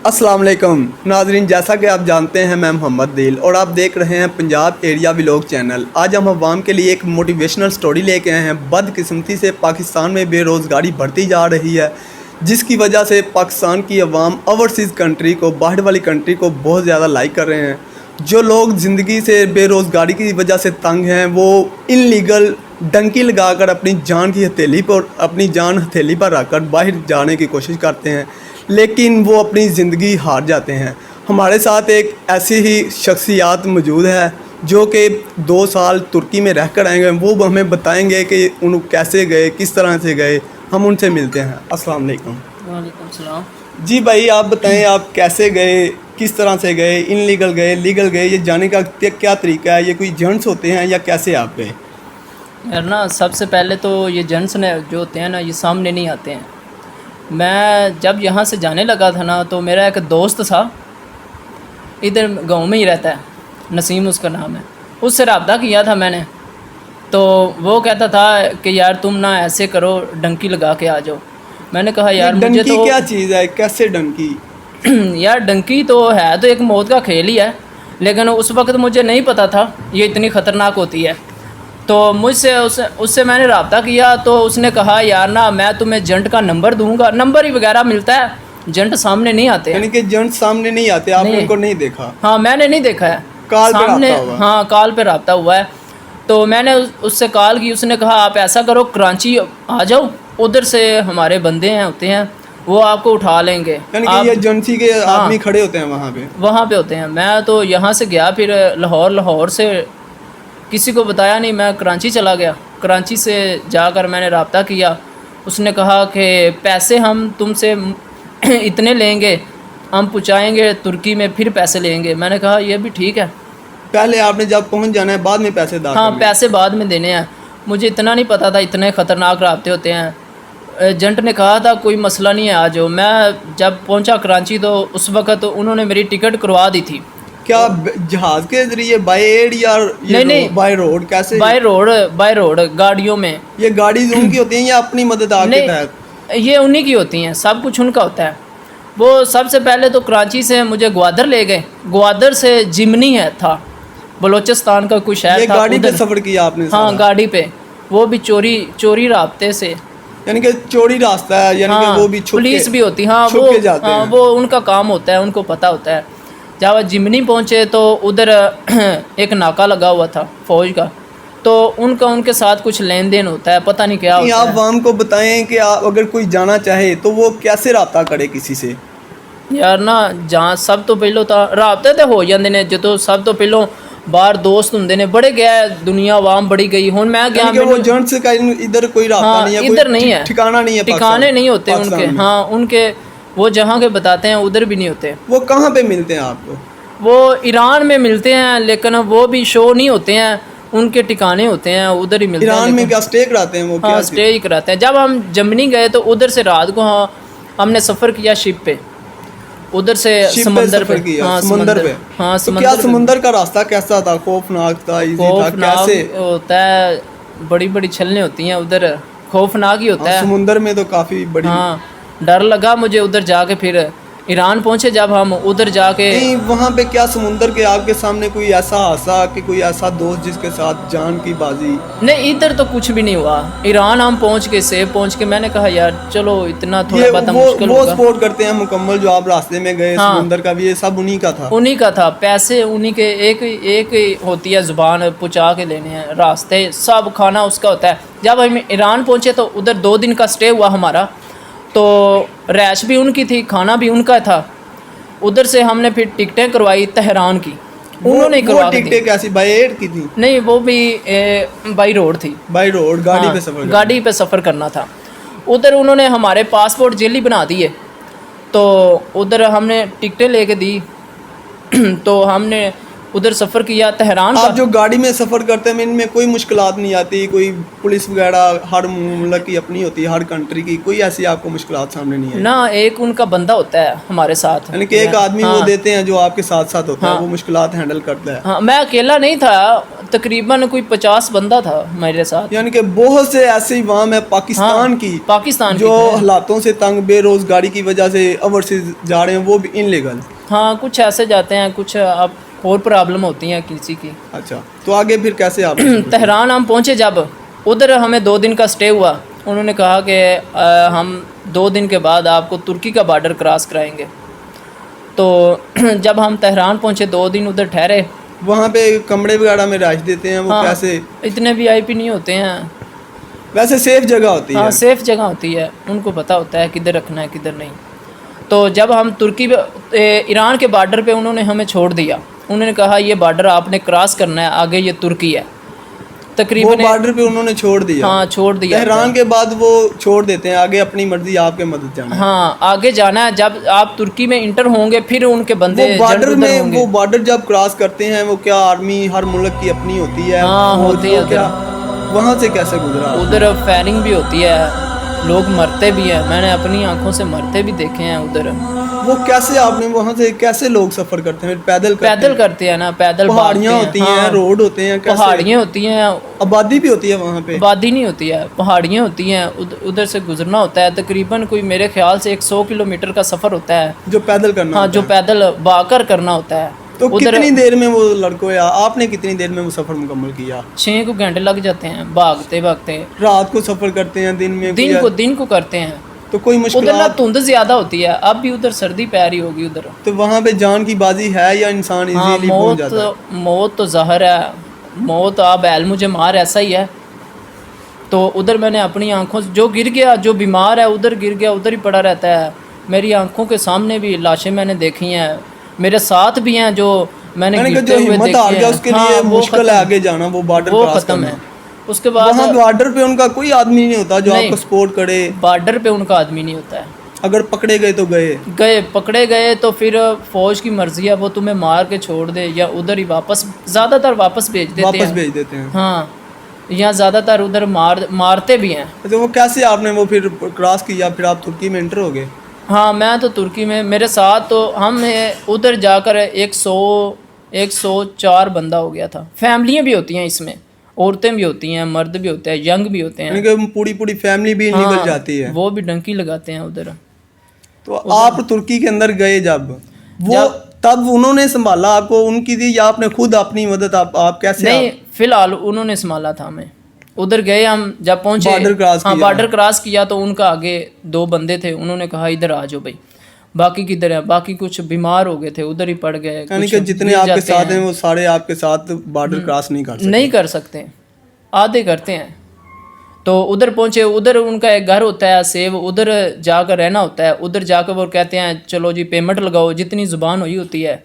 अस्सलाम वालेकुम नाजरीन, जैसा कि आप जानते हैं मैं मोहम्मद दिल और आप देख रहे हैं पंजाब एरिया व्लॉग चैनल। आज हम अवाम के लिए एक मोटिवेशनल स्टोरी लेके आए हैं। बदकिस्मती से पाकिस्तान में बेरोज़गारी बढ़ती जा रही है, जिसकी वजह से पाकिस्तान की अवाम ओवरसीज़ कंट्री को, बाहर वाली कंट्री को बहुत ज़्यादा लाइक कर रहे हैं। जो लोग ज़िंदगी से बेरोज़गारी की वजह से तंग हैं, वो इनलीगल डंकी लगाकर अपनी जान हथेली पर रखकर बाहर जाने की कोशिश करते हैं, लेकिन वो अपनी ज़िंदगी हार जाते हैं। हमारे साथ एक ऐसी ही शख्सियत मौजूद है जो कि 2 साल तुर्की में रह कर आएंगे। वो हमें बताएंगे कि उन कैसे गए, किस तरह से गए। हम उनसे मिलते हैं। अस्सलाम वालेकुम। वालेकुम सलाम। जी भाई, आप बताएं आप कैसे गए, किस तरह से गए, इनलीगल गए, लीगल गए, ये जाने का क्या तरीका है? ये कोई जेंट्स होते हैं या कैसे आप गए? यार ना, सबसे पहले तो ये जेंट्स ने जो होते हैं ना, ये सामने नहीं आते हैं। मैं जब यहाँ से जाने लगा था ना, तो मेरा एक दोस्त था, इधर गांव में ही रहता है, नसीम उसका नाम है। उससे रब्ता किया था मैंने, तो वो कहता था कि यार तुम ना ऐसे करो, डंकी लगा के आ जाओ। मैंने कहा यार मुझे तो क्या चीज़ है, कैसे डंकी? यार डंकी तो है तो एक मौत का खेल ही है, लेकिन उस वक्त मुझे नहीं पता था ये इतनी ख़तरनाक होती है। तो मुझसे उससे मैंने रब्ता किया, तो उसने कहा यार ना मैं तुम्हें जंट का नंबर दूंगा। नंबर ही वगैरह मिलता है, जंट सामने नहीं आते। यानी कि जंट सामने नहीं आते, आपने उनको नहीं देखा? हाँ, मैंने नहीं देखा है। कॉल पे सामने, रब्ता हुआ? हाँ, कॉल पे रब्ता हुआ है। तो मैंने उससे कॉल की, उसने कहा आप ऐसा करो, कराची आ जाओ, उधर से हमारे बंदे हैं होते हैं, वो आपको उठा लेंगे। यानी कि ये एजेंसी के आदमी खड़े होते हैं वहाँ पे होते हैं। मैं तो यहाँ से गया, फिर लाहौर से किसी को बताया नहीं, मैं कराची चला गया। कराची से जाकर मैंने रब्ता किया। उसने कहा कि पैसे हम तुमसे इतने लेंगे, हम पहुँचाएँगे तुर्की में, फिर पैसे लेंगे। मैंने कहा ये भी ठीक है। पहले आपने जब पहुँच जाना है, बाद में पैसे अदा हाँ, करने? पैसे बाद में देने हैं। मुझे इतना नहीं पता था इतने ख़तरनाक रब्ते होते हैं। एजेंट ने कहा था कोई मसला नहीं है, आ जाओ। मैं जब पहुंचा कराची, तो उस वक़्त उन्होंने मेरी टिकट करवा दी थी। क्या जहाज़ के जरिए, बाय एयर या नहीं, बाय रोड? कैसे? बाय रोड गाड़ियों में। ये गाड़ी उनकी होती है या अपनी मदद आपके तहत? ये उन्हीं की होती हैं, सब कुछ उनका होता है। वो सबसे पहले तो कराची से मुझे ग्वादर ले गए। ग्वादर से जिमनी था, बलोचिस्तान का कोई शहर था। गाड़ी पे सफ़र किया आपने? हाँ, गाड़ी पे, वो भी चोरी रास्ते से। यानी कि चोरी रास्ता है, यानी कि वो भी पुलिस भी होती। हाँ, वो उनका काम होता है, उनको पता होता है। जब जिमनी पहुँचे तो उधर एक नाका लगा हुआ था फ़ौज का, तो उनके साथ कुछ लेन देन होता है, पता नहीं क्या होता है। आप वाम को बताएं कि आप अगर कोई जाना चाहे तो वो कैसे रब्ता करे किसी से? यार ना, जहाँ सब तो पहलों तो रब्ते तो हो जाते हैं, जो तो सब तो पहलों बाहर दोस्त होंगे ने, बड़े गया दुनिया वाम बड़ी गई। हुन मैं गया, वो जेंट्स का इधर कोई रब्ता नहीं है, इधर नहीं है, ठिकाना नहीं है, ठिकाने नहीं होते उनके। हाँ, उनके वो जहाँ के बताते हैं उधर भी नहीं होते। वो कहाँ पे मिलते हैं आपको? वो ईरान में मिलते हैं, लेकिन वो भी शो नहीं होते हैं, उनके ठिकाने होते हैं, उधर ही मिलते हैं। ईरान में क्या स्टे कराते हैं वो? हाँ, स्टे ही कराते हैं। जब हम जर्मनी गए तो उधर से रात को हमने सफ़र किया शिप पे, उधर से समंदर पे। हाँ, समंदर पे। हाँ, क्या समंदर का रास्ता कैसा था? खौफनाक था, इजी था, कैसे होता है? बड़ी बड़ी छलने होती हैं उधर, खौफनाक ही होता है। समुंदर में तो काफ़ी बड़ी। हाँ, डर लगा मुझे उधर जाके। फिर ईरान पहुँचे जब हम, उधर जाके नहीं, वहाँ पे क्या समुंदर के आपके सामने कोई ऐसा हादसा कि कोई ऐसा दोस्त जिसके साथ जान की बाजी? नहीं, इधर तो कुछ भी नहीं हुआ। ईरान हम पहुँच के, सेफ पहुँच के, मैंने कहा यार चलो, इतना थोड़ा बहुत मुश्किल होगा। वो सपोर्ट करते हैं मुकम्मल, जो आप रास्ते में गए। हाँ, समुंदर का भी ये सब उन्हीं का था? उन्हीं का था। पैसे उन्हीं के, एक होती है ज़ुबान, पहुँचा के लेने हैं, रास्ते सब, खाना उसका होता है। जब हम ईरान पहुँचे तो उधर 2 दिन का स्टे हुआ हमारा, तो रैश भी उनकी थी, खाना भी उनका था। उधर से हमने फिर टिकटें करवाई तेहरान की, उन्होंने करवा दी। टिकटें कैसी, बाय एयर की थी? नहीं, वो भी बाई रोड थी। बाई रोड गाड़ी पे सफ़र? गाड़ी पे सफ़र करना था। उधर उन्होंने हमारे पासपोर्ट जेली बना दिए, तो उधर हमने टिकटें लेके दी। तो हमने उधर सफ़र किया तेहरान आप का। जो गाड़ी में सफ़र करते हैं इनमें कोई मुश्किलात नहीं आती, कोई पुलिस वगैरह हर मुल्क की अपनी होती है, हर कंट्री की, कोई ऐसी आपको मुश्किलात सामने नहीं आई? ना एक उनका बंदा होता है हमारे साथ, यानी कि एक आदमी वो हाँ। देते हैं जो आपके साथ साथ होता है, हाँ। वो मुश्किलात हैंडल करता है। हाँ, मैं अकेला नहीं था, तकरीबन कोई 50 बंदा था मेरे साथ। यानी कि बहुत से ऐसे इवाम है पाकिस्तान की, पाकिस्तान जो की थे। हालातों से तंग, बेरोजगारी की वजह से ओवरसीज जा रहे हैं, वो भी इनलीगल। हाँ, कुछ ऐसे जाते हैं, कुछ अब और प्रॉब्लम होती हैं किसी की। अच्छा, तो आगे फिर कैसे आप? तेहरान हम पहुँचे, जब उधर हमें 2 दिन का स्टे हुआ। उन्होंने कहा कि हम 2 दिन के बाद आपको तुर्की का बॉर्डर क्रॉस कराएंगे। तो जब हम तेहरान पहुँचे, 2 दिन उधर ठहरे। वहाँ पे कमरे वगैरह में राइश देते हैं वो? हाँ, कैसे? इतने VIP नहीं होते हैं। वैसे सेफ जगह होती हाँ, है? सेफ जगह होती है, उनको पता होता है किधर रखना है किधर नहीं। तो जब हम तुर्की ईरान के बॉर्डर पे उन्होंने हमें छोड़ दिया। उन्होंने कहा ये बॉर्डर आपने क्रॉस करना है, आगे ये तुर्की है। वो तकरीबन बॉर्डर पे उन्होंने छोड़ दिया? हाँ, छोड़ दिया। तेहरान के बाद वो छोड़ देते हैं, आगे अपनी मर्जी आपके मदद जाना है। हाँ, आगे जाना है। जब आप तुर्की में इंटर होंगे फिर उनके बंदे वो बॉर्डर जल्द उधर में, होंगे। वो बॉर्डर जब क्रॉस करते हैं, वो क्या आर्मी हर मुल्क की अपनी होती है? हाँ, वो होती है जो क्या वहाँ से कैसे गुजरा? उधर फायरिंग भी होती है, लोग मरते भी हैं। मैंने अपनी आंखों से मरते भी देखे हैं उधर। वो कैसे आपने वहाँ से, कैसे लोग सफ़र करते हैं? पैदल पैदल करते हैं ना, पैदल पहाड़ियाँ भागते होती हैं। हैं, हाँ, रोड होते हैं, कैसे? पहाड़ियाँ होती हैं, आबादी भी होती है वहाँ पे? आबादी नहीं होती है, पहाड़ियाँ होती हैं। उधर से गुजरना होता है। तकरीबन कोई मेरे ख्याल से 100 किलोमीटर का सफ़र होता है, जो पैदल करना हाँ, होता जो है। पैदल भागकर करना होता है। तो उधर कितनी देर में वो लड़कों, या आपने कितनी देर में वो सफ़र मुकम्मल किया? 6 घंटे लग जाते हैं भागते भागते। रात को सफ़र करते हैं, दिन में? दिन को करते हैं। तो कोई उधर ना मुश्किल? धुंध ज़्यादा होती है, अब भी उधर सर्दी पै रही होगी उधर। तो वहाँ पे जान की बाजी है या इंसान हाँ, इजीली पहुँच जाता है? मौत तो ज़ाहिर है, मौत आप बैल मुझे मार, ऐसा ही है। तो उधर मैंने अपनी आंखों से, जो गिर गया, जो बीमार है उधर गिर गया, उधर ही पड़ा रहता है। मेरी आंखों के सामने भी लाशें मैंने देखी हैं, मेरे साथ भी हैं जो मैंने यानी कि गिरते जो हुए हिम्मत देखे हार गया हैं। उसके हाँ, लिए वो मुश्किल है खत्म, आगे जाना, वो बॉर्डर वो क्रॉस ख़त्म करना। है। उसके बाद वहाँ बॉर्डर पे उनका कोई आदमी नहीं होता जो नहीं। आपको सपोर्ट करे? बॉर्डर पे उनका आदमी नहीं होता है। अगर पकड़े गए तो गए? पकड़े गए तो फिर फ़ौज की मर्जी है, वो तुम्हें मार के छोड़ दे या उधर ही वापस, ज़्यादातर वापस भेज देते वापस हैं। भेज देते हैं? हाँ, या ज़्यादातर उधर मारते भी हैं। तो वो कैसे आपने वो फिर क्रॉस किया, फिर आप तुर्की में एंटर हो गए? हाँ, मैं तो तुर्की में, मेरे साथ तो हम उधर जाकर 104 बंदा हो गया था। फैमिलियाँ भी होती हैं इसमें, औरतें भी होती हैं, मर्द भी होते हैं, यंग भी होते हैं। यानी कि पूरी पूरी फैमिली भी हाँ, निकल जाती है? वो भी डंकी लगाते हैं उधर। तो आप तुर्की के अंदर गए जब, वो तब उन्होंने संभाला आपको, उनकी थी, या आपने खुद अपनी मदद? आप कैसे? नहीं, फिलहाल उन्होंने संभाला था हमें। उधर गए हम, जब पहुंचे, बॉर्डर क्रॉस हाँ, किया? बॉर्डर क्रॉस किया तो उनका आगे 2 बंदे थे, उन्होंने कहा इधर आ जाओ भाई। बाकी किधर है? बाकी कुछ बीमार हो गए थे, उधर ही पड़ गए। यानी कुछ कि जितने गिर आपके जाते साथ हैं वो सारे आपके साथ बॉर्डर क्रॉस नहीं कर सकते? नहीं कर सकते, आधे करते हैं। तो उधर पहुंचे, उधर उनका एक घर होता है सेव, उधर जाकर रहना होता है। उधर जाकर वो कहते हैं चलो जी पेमेंट लगाओ, जितनी ज़ुबान हुई होती है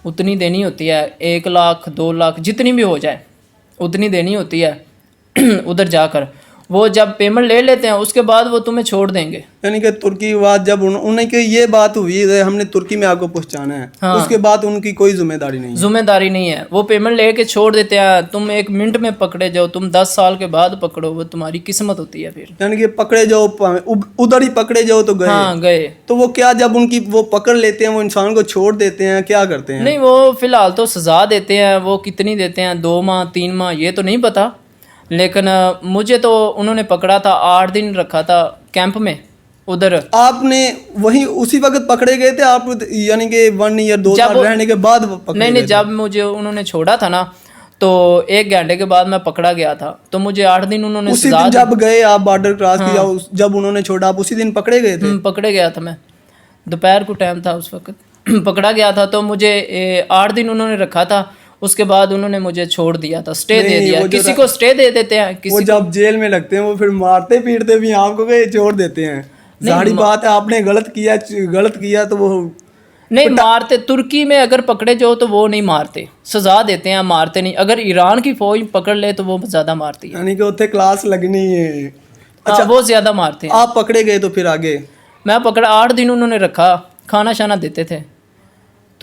उतनी देनी होती है, 1 लाख 2 लाख जितनी भी हो जाए उतनी देनी होती है। उधर जाकर वो जब पेमेंट ले लेते हैं उसके बाद वो तुम्हें छोड़ देंगे। यानी कि तुर्की के बाद जब उन्हें कि ये बात हुई है हमने तुर्की में आपको पहुंचाना है, हाँ। उसके बाद उनकी कोई जिम्मेदारी नहीं है? जिम्मेदारी नहीं है, वो पेमेंट लेके छोड़ देते हैं। तुम 1 मिनट में पकड़े जाओ, तुम 10 साल के बाद पकड़ो, वो तुम्हारी किस्मत होती है फिर। यानी कि पकड़े जाओ, उधर ही पकड़े जाओ तो गए? हाँ, गए। तो वो क्या, जब उनकी वो पकड़ लेते हैं, वो इंसान को छोड़ देते हैं, क्या करते हैं? नहीं, वो फिलहाल तो सज़ा देते हैं। वो कितनी देते हैं, 2 माह 3 माह ये तो नहीं पता, लेकिन मुझे तो उन्होंने पकड़ा था, 8 दिन रखा था कैंप में उधर। आपने वही उसी वक्त पकड़े गए थे आप? यानी कि 1 ईयर 2 साल रहने के बाद पकड़े? नहीं, जब मुझे उन्होंने छोड़ा था ना तो 1 घंटे के बाद मैं पकड़ा गया था, तो मुझे 8 दिन उन्होंने उसी दिन जब गए आप बॉर्डर क्रॉस किया, जब उन्होंने छोड़ा आप उसी दिन पकड़े गए थे? पकड़े गया था मैं, दोपहर को टाइम था उस वक्त। पकड़ा गया था तो मुझे 8 दिन उन्होंने रखा था। उसके बाद उन्होंने मुझे छोड़ दिया था, स्टे दे दिया। किसी को स्टे दे देते हैं, वो जब जेल में लगते हैं वो फिर मारते पीटते भी आपको, गए छोड़ देते हैं। जाहिर बात है आपने गलत किया तो वो नहीं मारते। तुर्की में अगर पकड़े जाओ तो वो नहीं मारते, सजा देते हैं, मारते नहीं। अगर ईरान की फौज पकड़ ले तो वो ज़्यादा मारती है, यानी कि उत्थे क्लास लगनी है। अच्छा, वो ज़्यादा मारते हैं। आप पकड़े गए तो फिर आगे? मैं पकड़ा, 8 दिन उन्होंने रखा, खाना शाना देते थे।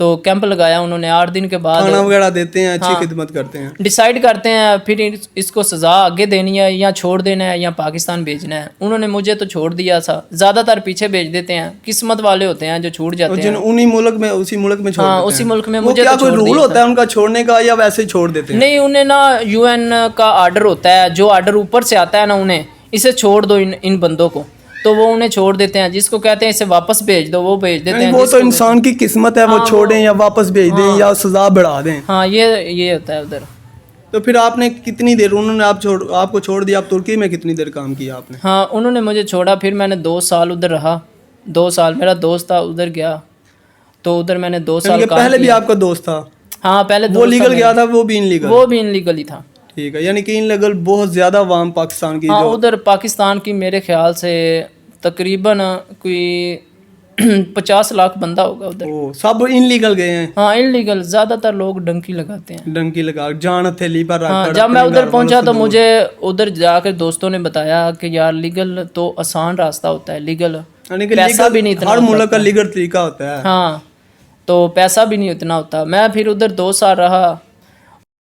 تو کیمپ لگایا انہوں نے 8 دن کے بعد کھانا وغیرہ دیتے ہیں, اچھی خدمت کرتے ہیں. ڈیسائیڈ کرتے ہیں پھر اس کو سزا آگے دینی ہے یا چھوڑ دینا ہے یا پاکستان بھیجنا ہے. انہوں نے مجھے تو چھوڑ دیا تھا, زیادہ تر پیچھے بھیج دیتے ہیں, قسمت والے ہوتے ہیں جو چھوٹ جاتے ہیں. انہی ملک میں اسی ملک میں چھوڑ دیتے ہیں. اسی ملک میں. مجھے کیا کوئی رول ہوتا ہے ان کا چھوڑنے کا یا ویسے ہی چھوڑ دیتے ہیں؟ نہیں, انہیں نا UN کا آرڈر ہوتا ہے, جو آرڈر اوپر سے آتا ہے نا انہیں اسے چھوڑ دو ان بندوں کو, تو وہ انہیں چھوڑ دیتے ہیں. جس کو کہتے ہیں اسے واپس بھیج دو وہ بھیج دیتے ہیں. وہ تو انسان کی قسمت ہے, وہ چھوڑیں یا واپس بھیج دیں یا سزا بڑھا دیں. ہاں یہ ہوتا ہے ادھر. تو پھر آپ نے کتنی دیر, انہوں نے آپ کو چھوڑ دیا, آپ ترکی میں کتنی دیر کام کیا آپ نے؟ ہاں انہوں نے مجھے چھوڑا, پھر میں نے 2 سال ادھر رہا. 2 سال میرا دوست تھا ادھر گیا, تو ادھر میں نے 2 سال کام. پہلے بھی آپ کا دوست تھا؟ ہاں پہلے وہ لیگل گیا تھا, وہ بھی ان لیگل؟ وہ بھی ان لیگل ہی تھا. ٹھیک ہے, یعنی کہ ان لیگل بہت زیادہ عوام پاکستان کی. ہاں ادھر پاکستان کی میرے خیال سے تقریباً کوئی 50 لاکھ بندہ ہوگا ادھر. سب ان لیگل گئے ہیں؟ ہاں ان لیگل. زیادہ تر لوگ ڈنکی لگاتے ہیں. ڈنکی لگا جان ہتھیلی پر رکھ کر. جب میں ادھر پہنچا تو مجھے ادھر جا کر دوستوں نے بتایا کہ یار لیگل تو آسان راستہ ہوتا ہے, لیگل پیسہ بھی نہیں اتنا. ہر ملک کا لیگل طریقہ ہوتا ہے. ہاں تو پیسہ بھی نہیں اتنا ہوتا. میں پھر ادھر 2 سال رہا.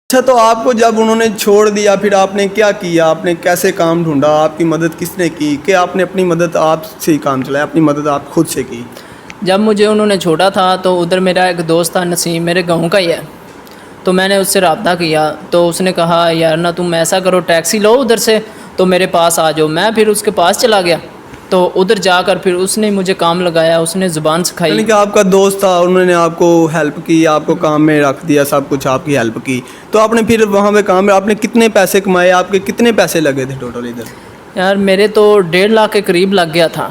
اچھا, تو آپ کو جب انہوں نے چھوڑ دیا پھر آپ نے کیا کیا, آپ نے کیسے کام ڈھونڈا, آپ کی مدد کس نے کی, کہ آپ نے اپنی مدد آپ سے ہی کام چلایا, اپنی مدد آپ خود سے کی؟ جب مجھے انہوں نے چھوڑا تھا تو ادھر میرا ایک دوست تھا نسیم, میرے گاؤں کا ہی ہے, تو میں نے اس سے رابطہ کیا. تو اس نے کہا یار نا تم ایسا کرو ٹیکسی لو ادھر سے تو میرے پاس آ جاؤ. میں پھر اس کے پاس چلا گیا, تو ادھر جا کر پھر اس نے مجھے کام لگایا, اس نے زبان سکھائی. یعنی کہ آپ کا دوست تھا, انہوں نے آپ کو ہیلپ کی, آپ کو کام میں رکھ دیا, سب کچھ آپ کی ہیلپ کی. تو آپ نے پھر وہاں پہ کام میں آپ نے کتنے پیسے کمائے, آپ کے کتنے پیسے لگے تھے ٹوٹل ادھر؟ یار میرے تو 1.5 لاکھ کے قریب لگ گیا تھا.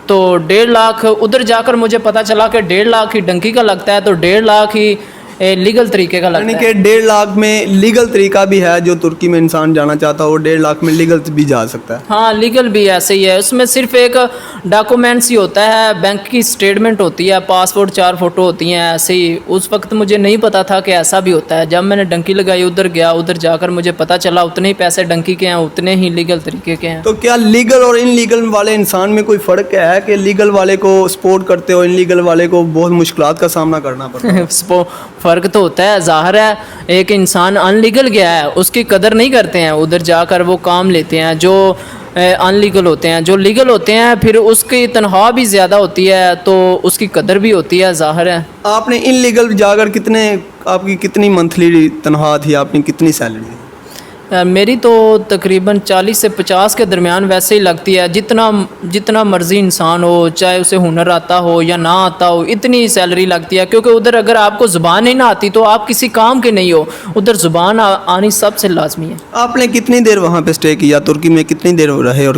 تو 1.5 لاکھ ادھر جا کر مجھے پتہ چلا کہ 1.5 لاکھ ہی ڈنکی کا لگتا ہے, تو 1.5 لاکھ ہی لیگل طریقے کا لگتا ہے. یعنی کہ 1.5 لاکھ میں لیگل طریقہ بھی ہے, جو ترکی میں انسان جانا چاہتا ہے وہ 1.5 لاکھ میں لیگل بھی جا سکتا ہے. ہاں لیگل بھی ایسے ہی ہے, اس میں صرف ایک ڈاکومنٹس ہی ہوتا ہے, بینک کی اسٹیٹمنٹ ہوتی ہے, پاسپورٹ 4 فوٹو ہوتی ہیں, ایسے ہی. اس وقت مجھے نہیں پتا تھا کہ ایسا بھی ہوتا ہے. جب میں نے ڈنکی لگائی ادھر گیا, ادھر جا کر مجھے پتہ چلا اتنے ہی پیسے ڈنکی کے ہیں, اتنے ہی لیگل طریقے کے ہیں. تو کیا لیگل اور ان لیگل والے انسان میں کوئی فرق ہے, کہ لیگل والے کو سپورٹ کرتے ہو, ان لیگل والے کو بہت مشکلات کا سامنا کرنا پڑتا ہے؟ فرق تو ہوتا ہے, ظاہر ہے. ایک انسان ان لیگل گیا ہے, اس کی قدر نہیں کرتے ہیں, ادھر جا کر وہ کام لیتے ہیں. جو ان لیگل ہوتے ہیں, جو لیگل ہوتے ہیں, پھر اس کی تنخواہ بھی زیادہ ہوتی ہے, تو اس کی قدر بھی ہوتی ہے, ظاہر ہے. آپ نے ان لیگل جا کر آپ کی کتنی منتھلی تنخواہ تھی, آپ کی کتنی سیلری تھی؟ میری تو تقریباً 40 سے 50 کے درمیان ویسے ہی لگتی ہے. جتنا مرضی انسان ہو, چاہے اسے ہنر آتا ہو یا نہ آتا ہو, اتنی سیلری لگتی ہے. کیونکہ ادھر اگر آپ کو زبان ہی نہ آتی تو آپ کسی کام کے نہیں ہو. ادھر زبان آنی سب سے لازمی ہے. آپ نے کتنی دیر وہاں پہ اسٹے کیا, ترکی میں کتنی دیر رہے اور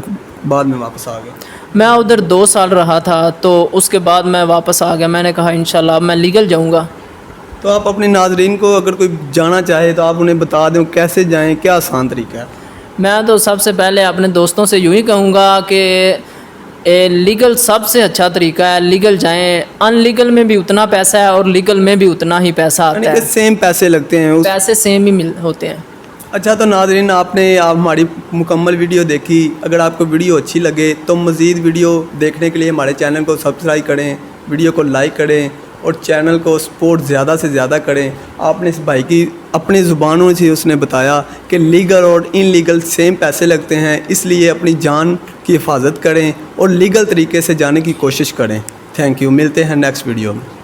بعد میں واپس آ گئے؟ میں ادھر 2 سال رہا تھا, تو اس کے بعد میں واپس آ گیا. میں نے کہا انشاءاللہ اب میں لیگل جاؤں گا. تو آپ اپنے ناظرین کو اگر کوئی جانا چاہے تو آپ انہیں بتا دیں کیسے جائیں, کیا آسان طریقہ ہے؟ میں تو سب سے پہلے اپنے دوستوں سے یوں ہی کہوں گا کہ لیگل سب سے اچھا طریقہ ہے, لیگل جائیں. ان لیگل میں بھی اتنا پیسہ ہے اور لیگل میں بھی اتنا ہی پیسہ آتا ہے. سیم پیسے لگتے ہیں, پیسے سیم ہی ہوتے ہیں. اچھا, تو ناظرین آپ نے ہماری مکمل ویڈیو دیکھی. اگر آپ کو ویڈیو اچھی لگے تو مزید ویڈیو دیکھنے کے لیے ہمارے چینل کو سبسکرائب کریں, ویڈیو کو لائک کریں اور چینل کو سپورٹ زیادہ سے زیادہ کریں. آپ نے اس بھائی کی اپنی زبانوں سے اس نے بتایا کہ لیگل اور ان لیگل سیم پیسے لگتے ہیں, اس لیے اپنی جان کی حفاظت کریں اور لیگل طریقے سے جانے کی کوشش کریں. تھینک یو, ملتے ہیں نیکسٹ ویڈیو میں.